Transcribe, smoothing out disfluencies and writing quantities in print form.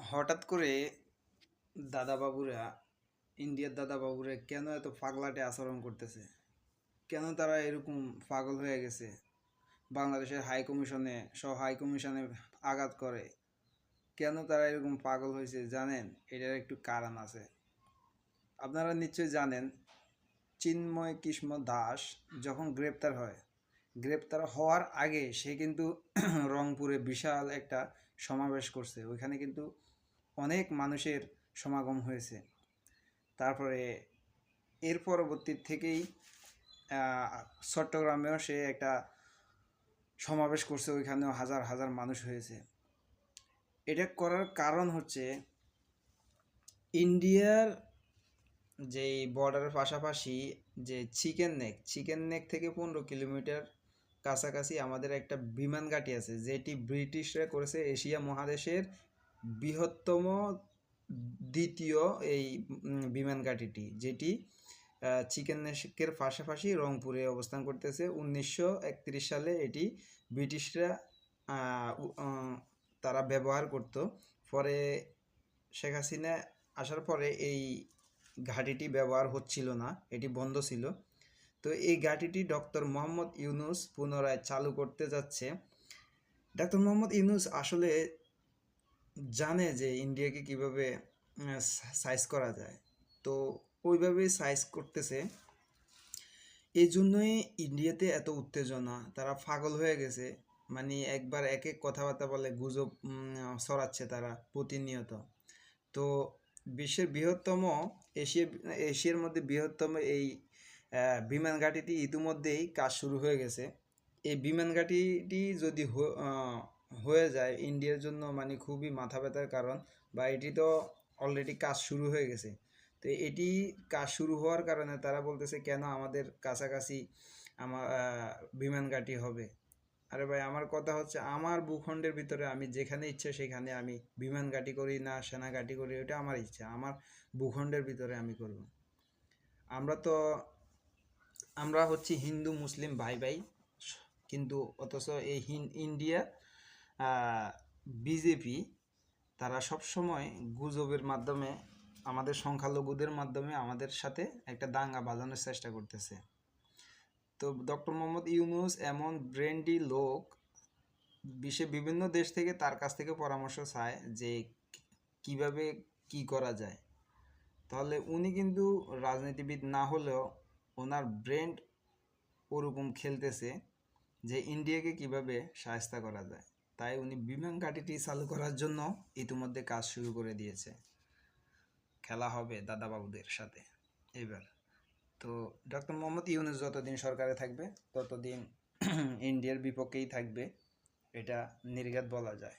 হঠাৎ করে দাদাবাবুরা ইন্ডিয়ার দাদাবাবুরা কেন এত পাগলাটে আচরণ করতেছে? কেন তারা এরকম পাগল হয়ে গেছে? বাংলাদেশের হাই কমিশনে হাই কমিশনে আঘাত করে। কেন তারা এরকম পাগল হয়েছে জানেন? এটার একটু কারণ আছে। আপনারা নিশ্চয়ই জানেন, চিন্ময় কৃষ্ণ দাস যখন গ্রেপ্তার হওয়ার আগে সে কিন্তু রংপুরে বিশাল একটা সমাবেশ করছে। ওইখানে কিন্তু অনেক মানুষের সমাগম হয়েছে। তারপরে এর পরবর্তী থেকেই চট্টগ্রামেও সে একটা সমাবেশ করছে, ওইখানেও হাজার হাজার মানুষ হয়েছে। এটা করার কারণ হচ্ছে ইন্ডিয়ার যে বর্ডারের পাশাপাশি যে চিকেন নেক থেকে 15 কিলোমিটার কাছাকাছি আমাদের একটা বিমান ঘাঁটি আছে, যেটি ব্রিটিশরা করেছে এশিয়া মহাদেশের বৃহত্তম দ্বিতীয় এই বিমান ঘাঁটিটি, যেটি চিকেন নেকের পাশাপাশি রংপুরে অবস্থান করতেছে। 1931 সালে এটি ব্রিটিশরা তারা ব্যবহার করত। পরে শেখ হাসিনা আসার পরে এই ঘাঁটিটি ব্যবহার হচ্ছিল না, এটি বন্ধ ছিল। তো এই ঘাঁটিটি ডক্টর মোহাম্মদ ইউনূস পুনরায় চালু করতে যাচ্ছে। ডক্টর মোহাম্মদ ইউনূস আসলে জানে যে ইন্ডিয়াকে কিভাবে সাইজ করা যায়, তো ওইভাবেই সাইজ করতেছে। এই জন্যই ইন্ডিয়াতে এত উত্তেজনা, তারা পাগল হয়ে গেছে। মানে একবার এক এক কথাবার্তা বলে, গুজব ছড়াচ্ছে তারা প্রতিনিয়ত। তো বিশ্বের বৃহত্তম এশিয়ার মধ্যে বৃহত্তম এই বিমান ঘাঁটিটি ইতিমধ্যেই কাজ শুরু হয়ে গেছে। এই বিমান ঘাঁটিটি যদি হয়ে যায় ইন্ডিয়ার জন্য মানে খুবই মাথা ব্যথার কারণ, বা এটি তো অলরেডি কাজ শুরু হয়ে গেছে। তো এটি কাজ শুরু হওয়ার কারণে তারা বলতেছে কেন আমাদের কাছাকাছি বিমান ঘাঁটি হবে। আরে ভাই, আমার কথা হচ্ছে আমার ভূখণ্ডের ভিতরে আমি যেখানে ইচ্ছে সেখানে আমি বিমান ঘাঁটি করি না সেনা ঘাঁটি করি, ওটা আমার ইচ্ছা, আমার ভূখণ্ডের ভিতরে আমি করব। আমরা হচ্ছি হিন্দু মুসলিম ভাই ভাই, কিন্তু অথচ এই ইন্ডিয়া বিজেপি তারা সব সময় গুজবের মাধ্যমে, আমাদের সংখ্যালঘুদের মাধ্যমে আমাদের সাথে একটা দাঙ্গা বাজানোর চেষ্টা করতেছে। তো ডক্টর মোহাম্মদ ইউনূস এমন ব্রেন্ডি লোক, বিশ্বের বিভিন্ন দেশ থেকে তার কাছ থেকে পরামর্শ চায় যে কিভাবে কি করা যায়। তাহলে উনি কিন্তু রাজনীতিবিদ না হলেও ওনার ব্রেন ওরকম খেলতেছে যে ইন্ডিয়াকে কিভাবে সাহায্য করা যায়। তাই উনি বিমান ঘাঁটিটি চালু করার জন্য ইতিমধ্যে কাজ শুরু করে দিয়েছে। খেলা হবে দাদাবাবুদের সাথে এবার। তো ডক্টর মোহাম্মদ ইউনূস যতদিন সরকারে থাকবে ততদিন ইন্ডিয়ার বিপক্ষেই থাকবে, এটা নির্ঘাত বলা যায়।